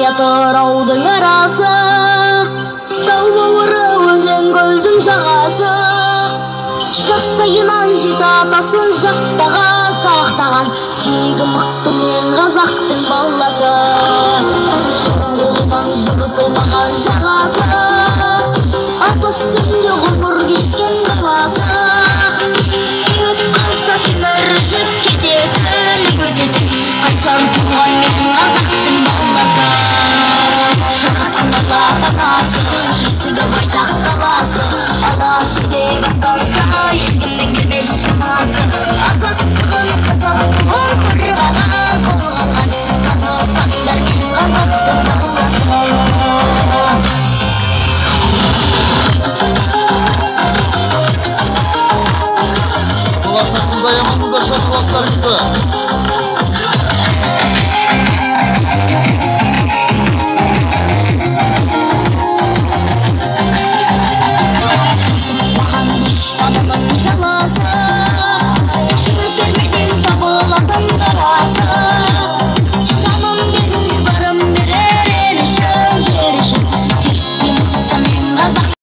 Атыраудың арасы, тау бауыры өзен көлдің жағасы. Жас сайынан жеті атасын жаттаған, сақтаған, тегі мықты мен қазақтың баласы. Жолынан жыртылмаған жағасы, аты үстінде ғұмыр кешкен баласы. Кеп қалса темір үзіп кететін, өтетін, қайсар туған мен қазақтың баласы. Жаратылыға танасы, есігі байтақ даласы, анасы деп аталса, ешкімнің келмес шамасы. Азаттығын қазақтығын қорғаған, қорғаған, танысаңдар мен қазақтың баласы. Шапалақтарыңызға, яманыңызға шапалақтарыңызға. Дұшпанымның жаласы,